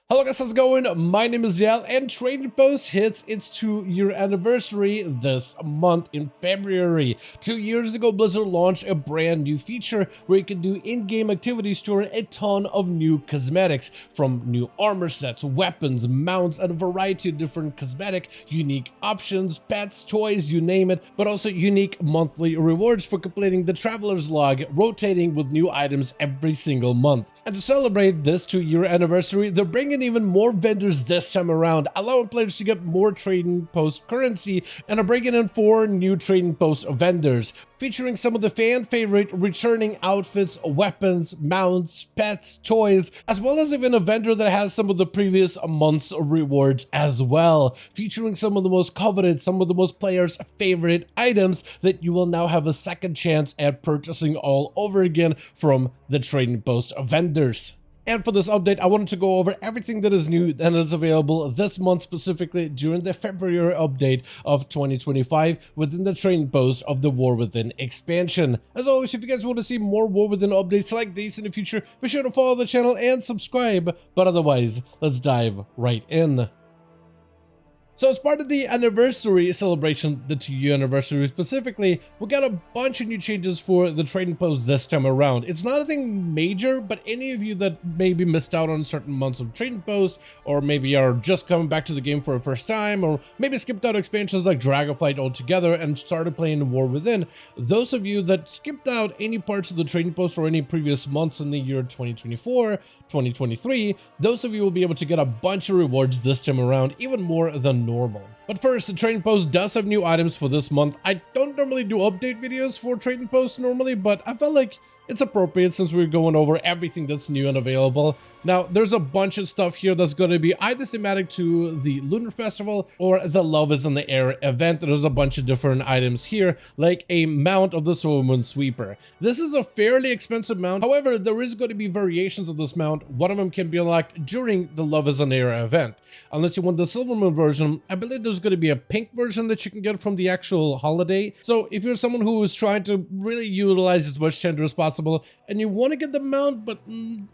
Hello guys, how's it going? My name is Yal, and Trading Post hits its 2-year anniversary this month in February. 2 years ago, Blizzard launched a brand new feature where you can do in-game activities to earn a ton of new cosmetics, from new armor sets, weapons, mounts, and a variety of different cosmetic, unique options, pets, toys, you name it, but also unique monthly rewards for completing the Traveler's Log, rotating with new items every single month. And to celebrate this 2-year anniversary, they're bringing even more vendors this time around, allowing players to get more Trading Post currency, and are bringing in 4 new Trading Post vendors, featuring some of the fan favorite returning outfits, weapons, mounts, pets, toys, as well as even a vendor that has some of the previous month's rewards as well, featuring some of the most coveted, some of the most players' favorite items that you will now have a second chance at purchasing all over again from the Trading Post vendors. And for this update, I wanted to go over everything that is new and is available this month, specifically during the February update of 2025 within the Trading Post of the War Within expansion. As always, if you guys want to see more War Within updates like these in the future, be sure to follow the channel and subscribe. But otherwise, let's dive right in. So as part of the anniversary celebration, the 2-year anniversary specifically, we got a bunch of new changes for the Trading Post this time around. It's not anything major, but any of you that maybe missed out on certain months of Trading Post, or maybe are just coming back to the game for the first time, or maybe skipped out expansions like Dragonflight altogether and started playing War Within, those of you that skipped out any parts of the Trading Post or any previous months in the year 2024, 2023, those of you will be able to get a bunch of rewards this time around, even more than normal. But first, the Trading Post does have new items for this month. I don't normally do update videos for Trading Post normally, but I felt like it's appropriate since we're going over everything that's new and available. Now, there's a bunch of stuff here that's going to be either thematic to the Lunar Festival or the Love is in the Air event. There's a bunch of different items here, like a mount of the Silvermoon Sweeper. This is a fairly expensive mount. However, there is going to be variations of this mount. One of them can be unlocked during the Love is in the Air event. Unless you want the Silvermoon version, I believe there's going to be a pink version that you can get from the actual holiday. So if you're someone who is trying to really utilize as much tender as possible, and you want to get the mount but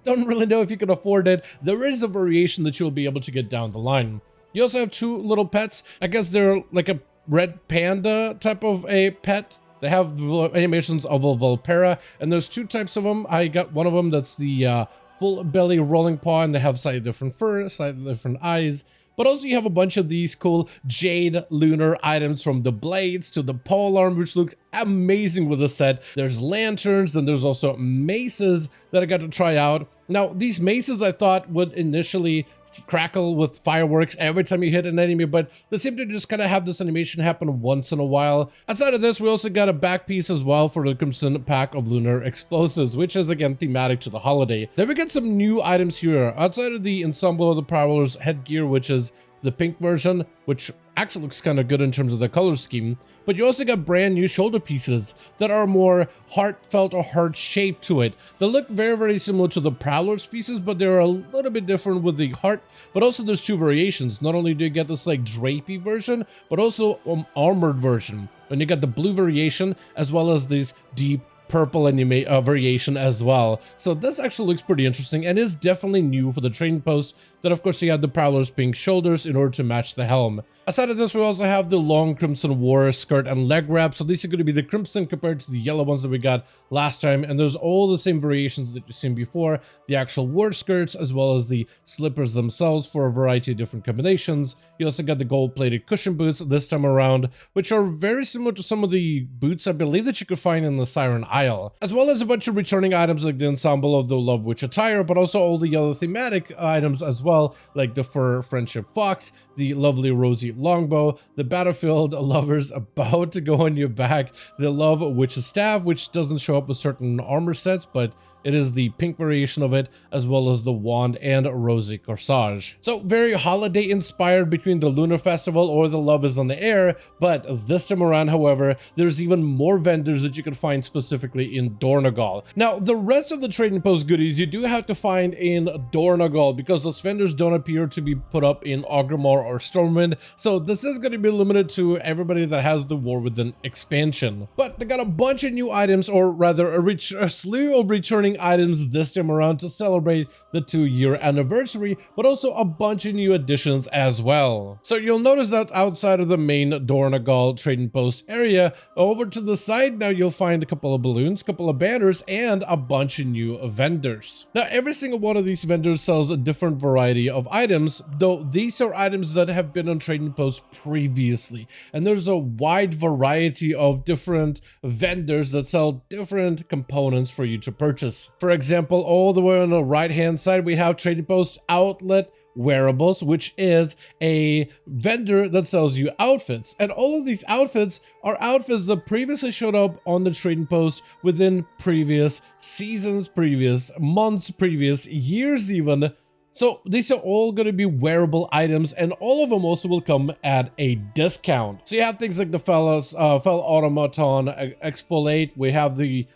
don't really know if you can afford it, there is a variation that you'll be able to get down the line. You also have 2 little pets. I guess they're like a red panda type of a pet. They have animations of a Volpera, and there's 2 types of them. I got one of them that's the full belly rolling paw, and they have slightly different fur, slightly different eyes. But also you have a bunch of these cool Jade Lunar items, from the blades to the pole arm, which look amazing with the set. There's lanterns, and there's also maces that I got to try out. Now, these maces I thought would initially crackle with fireworks every time you hit an enemy, but they seem to just kind of have this animation happen once in a while. Outside of this, we also got a back piece as well for the Crimson pack of lunar explosives, which is again thematic to the holiday. Then we get some new items here outside of the ensemble of the Prowler's headgear, which is the pink version, which actually looks kind of good in terms of the color scheme. But you also got brand new shoulder pieces that are more heartfelt or heart shaped to it. They look very, very similar to the Prowler's pieces, but they're a little bit different with the heart. But also there's 2 variations. Not only do you get this like drapey version, but also armored version. And you got the blue variation as well as these deep purple variation as well. So this actually looks pretty interesting and is definitely new for the Trading Post. Then of course you have the Prowler's pink shoulders in order to match the helm. Aside of this, we also have the long Crimson War skirt and leg wrap. So these are going to be the crimson compared to the yellow ones that we got last time, and there's all the same variations that you've seen before, the actual war skirts as well as the slippers themselves for a variety of different combinations. You also got the gold-plated cushion boots this time around, which are very similar to some of the boots I believe that you could find in the Siren Isle, as well as a bunch of returning items like the ensemble of the Love Witch attire, but also all the other thematic items as well, like the fur friendship fox, the lovely rosy longbow, the battlefield lovers about to go on your back, the Love Witch's staff, which doesn't show up with certain armor sets, but it is the pink variation of it, as well as the wand and rosy corsage. So very holiday inspired between the Lunar Festival or the Love is in the Air, but this time around, however, there's even more vendors that you can find specifically in Dornogal. Now, the rest of the Trading Post goodies you do have to find in Dornogal, because those vendors don't appear to be put up in Orgrimmar or Stormwind, so this is going to be limited to everybody that has the War Within expansion. But they got a bunch of new items, or rather a slew of returning returning items this time around to celebrate the 2-year anniversary, but also a bunch of new additions as well. So you'll notice that outside of the main Dornagal trading post area, over to the side now you'll find a couple of balloons, a couple of banners, and a bunch of new vendors. Now every single one of these vendors sells a different variety of items, though these are items that have been on trading posts previously, and there's a wide variety of different vendors that sell different components for you to purchase. For example, all the way on the right hand side we have trading post outlet wearables, which is a vendor that sells you outfits, and all of these outfits are outfits that previously showed up on the trading post within previous seasons, previous months, previous years even. So these are all going to be wearable items, and all of them also will come at a discount. So you have things like the Fel Automaton Expolate, we have the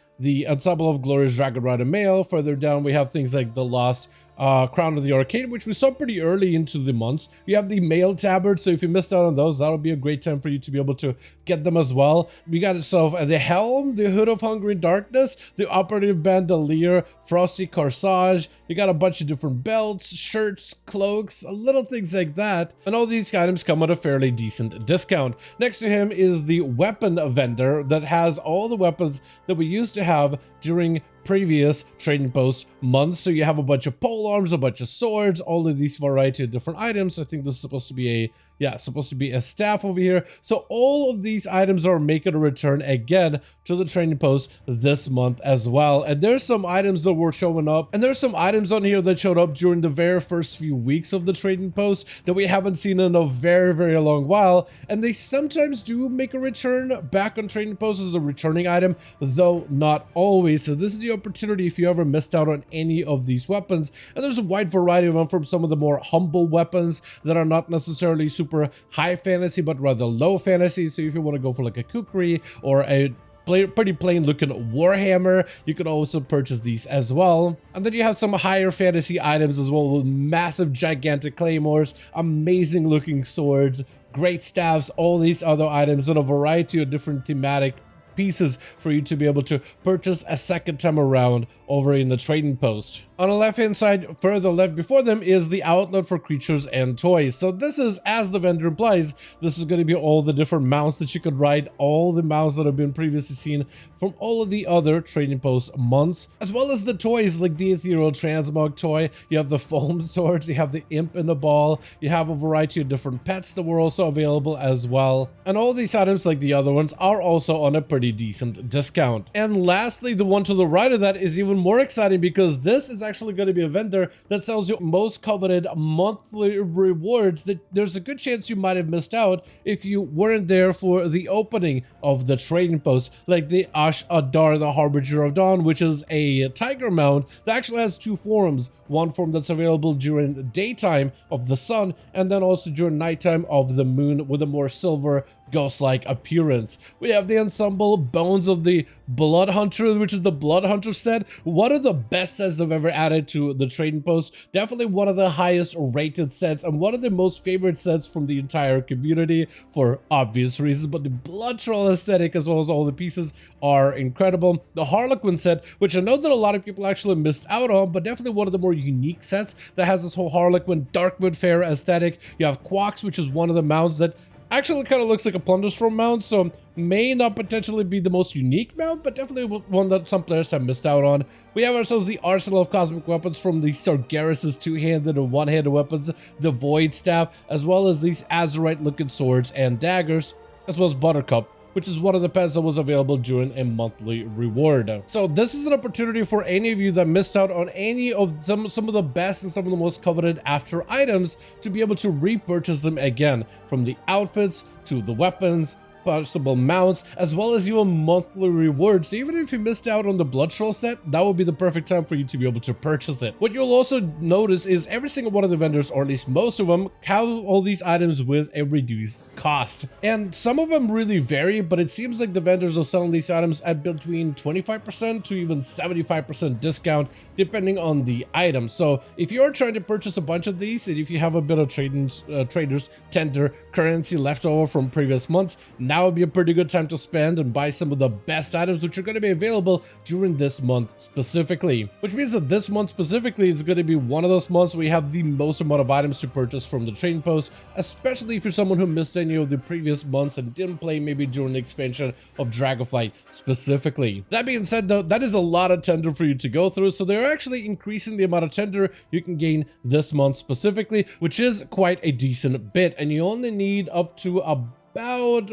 Ensemble of Glorious Dragon Rider Male. Further down we have things like the Lost Crown of the Arcade, which we saw pretty early into the months. You have the male tabard, so if you missed out on those, that'll be a great time for you to be able to get them as well. We got itself the Helm, the Hood of Hungry Darkness, the Operative Bandolier, Frosty Corsage. You got a bunch of different belts, shirts, cloaks, little things like that, and all these items come at a fairly decent discount. Next to him is the weapon vendor that has all the weapons that we used to have during previous trading post months. So you have a bunch of pole arms, a bunch of swords, all of these variety of different items. I think this is supposed to be a staff over here. So all of these items are making a return again to the trading post this month as well. And there's some items that were showing up, and there's some items on here that showed up during the very first few weeks of the trading post that we haven't seen in a very long while, and they sometimes do make a return back on trading posts as a returning item, though not always. So this is the opportunity if you ever missed out on any of these weapons, and there's a wide variety of them, from some of the more humble weapons that are not necessarily super high fantasy but rather low fantasy. So if you want to go for like a kukri or a pretty plain looking warhammer, you could also purchase these as well. And then you have some higher fantasy items as well, with massive gigantic claymores, amazing looking swords, great staffs, all these other items, and a variety of different thematic pieces for you to be able to purchase a second time around over in the trading post. On the left hand side, further left before them, is the outlet for creatures and toys. So this is, as the vendor implies, this is going to be all the different mounts that you could ride, all the mounts that have been previously seen from all of the other trading post months, as well as the toys like the Ethereal Transmog toy. You have the foam swords, you have the imp in the ball, you have a variety of different pets that were also available as well. And all these items, like the other ones, are also on a pretty decent discount. And lastly, the one to the right of that is even more exciting, because this is actually going to be a vendor that sells you most coveted monthly rewards that there's a good chance you might have missed out if you weren't there for the opening of the trading post, like the Ash Adar, the Harbinger of Dawn, which is a tiger mount that actually has two forms. One form that's available during the daytime of the sun, and then also during nighttime of the moon, with a more silver ghost-like appearance. We have the ensemble Bones of the Blood Hunter, which is the Blood Hunter set. One of the best sets they've ever added to the trading post. Definitely one of the highest rated sets, and one of the most favorite sets from the entire community for obvious reasons. But the Blood Troll aesthetic, as well as all the pieces, are incredible. The Harlequin set, which I know that a lot of people actually missed out on, but definitely one of the more unique sets that has this whole Harlequin Darkwood Fair aesthetic. You have Quax, which is one of the mounts that actually kind of looks like a Plunderstorm mount, so may not potentially be the most unique mount, but definitely one that some players have missed out on. We have ourselves the Arsenal of Cosmic Weapons from the Sargeras' two-handed and one-handed weapons, the Void Staff, as well as these Azurite-looking swords and daggers, as well as Buttercup, which is one of the pets that was available during a monthly reward. So this is an opportunity for any of you that missed out on any of some of the best and some of the most coveted after items to be able to repurchase them again, from the outfits to the weapons, possible mounts, as well as even monthly rewards. So even if you missed out on the Blood Troll set, that would be the perfect time for you to be able to purchase it. What you'll also notice is every single one of the vendors, or at least most of them, have all these items with a reduced cost. And some of them really vary, but it seems like the vendors are selling these items at between 25% to even 75% discount depending on the item. So if you're trying to purchase a bunch of these, and if you have a bit of traders tender currency left over from previous months, now would be a pretty good time to spend and buy some of the best items which are going to be available during this month specifically. Which means that this month specifically is going to be one of those months where you have the most amount of items to purchase from the trading post, especially if you're someone who missed any of the previous months and didn't play maybe during the expansion of Dragonflight specifically. That being said though, that is a lot of tender for you to go through, so they're actually increasing the amount of tender you can gain this month specifically, which is quite a decent bit, and you only need up to about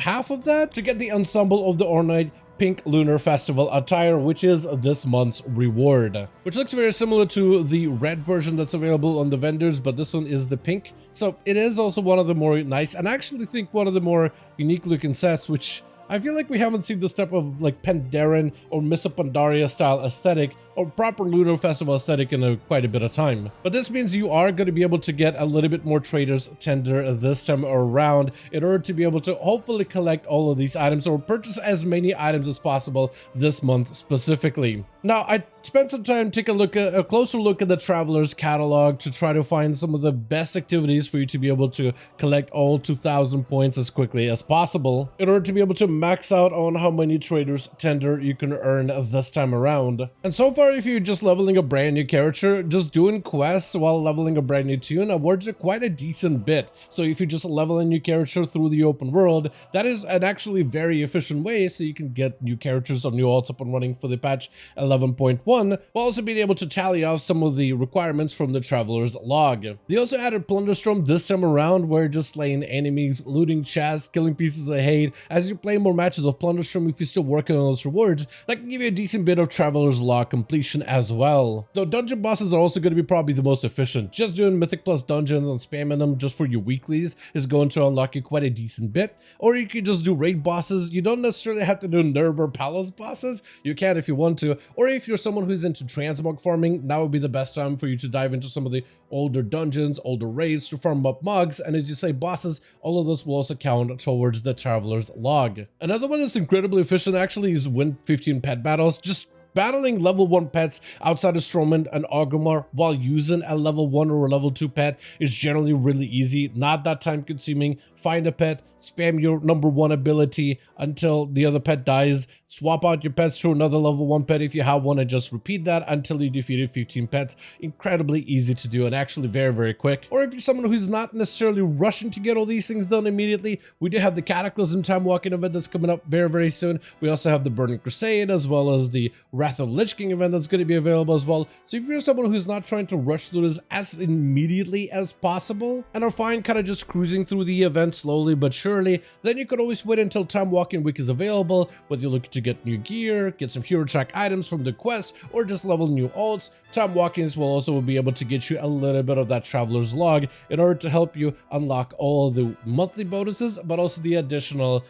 half of that to get the Ensemble of the Ornate Pink Lunar Festival attire, which is this month's reward, which looks very similar to the red version that's available on the vendors, but this one is the pink. So it is also one of the more nice, and I actually think one of the more unique looking sets, which I feel like we haven't seen this type of like Pandaren or Missa Pandaria style aesthetic or proper Lunar Festival aesthetic in quite a bit of time. But this means you are going to be able to get a little bit more traders tender this time around in order to be able to hopefully collect all of these items or purchase as many items as possible this month specifically. Now, I spent some time taking a closer look at the Traveler's catalog to try to find some of the best activities for you to be able to collect all 2,000 points as quickly as possible in order to be able to max out on how many traders tender you can earn this time around. And so far, if you're just leveling a brand new character, just doing quests while leveling a brand new tune awards you quite a decent bit. So if you just level a new character through the open world, that is an actually very efficient way so you can get new characters or new alts up and running for the patch 11.1, while also being able to tally off some of the requirements from the Traveler's log. They also added Plunderstorm this time around, where just slaying enemies, looting chests, killing pieces of hate. As you play more matches of Plunderstorm, if you're still working on those rewards, that can give you a decent bit of Traveler's log completion as well. Though dungeon bosses are also going to be probably the most efficient. Just doing Mythic Plus dungeons and spamming them just for your weeklies is going to unlock you quite a decent bit. Or you could just do raid bosses. You don't necessarily have to do Nerb or Palace bosses. You can if you want to. Or if you're someone who's into transmog farming, now would be the best time for you to dive into some of the older dungeons, older raids to farm up mugs. And as you say, bosses, all of this will also count towards the Traveler's log. Another one that's incredibly efficient actually is win 15 pet battles. Just battling level 1 pets outside of Stromund and Orgrimmar while using a level 1 or a level 2 pet is generally really easy, not that time consuming. Find a pet, spam your number 1 ability until the other pet dies, swap out your pets to another level 1 pet if you have one, and just repeat that until you defeated 15 pets. Incredibly easy to do and actually very, very quick. Or if you're someone who's not necessarily rushing to get all these things done immediately, we do have the Cataclysm Time Walking event that's coming up very, very soon. We also have the Burning Crusade as well as the Wrath of Lich King event that's going to be available as well. So if you're someone who's not trying to rush through this as immediately as possible and are fine kind of just cruising through the event slowly but surely, then you could always wait until Time Walking Week is available, whether you're looking to get new gear, get some hero track items from the quest, or just level new alts. Time Walkings will also be able to get you a little bit of that Traveler's log in order to help you unlock all the monthly bonuses, but also the additional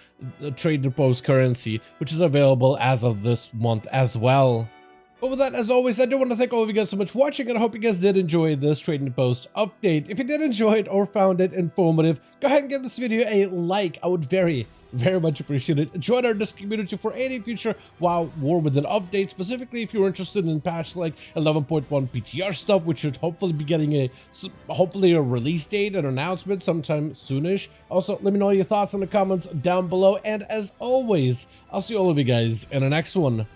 trade post currency, which is available as of this month as well. But with that, as always, I do want to thank all of you guys so much for watching, and I hope you guys did enjoy this Trading Post update. If you did enjoy it or found it informative, go ahead and give this video a like. I would very much appreciate it. Join our Discord community for any future WoW War Within updates, specifically if you're interested in patch like 11.1 PTR stuff, which should hopefully be getting a release date and announcement sometime soonish. Also, let me know your thoughts in the comments down below, and as always, I'll see all of you guys in the next one.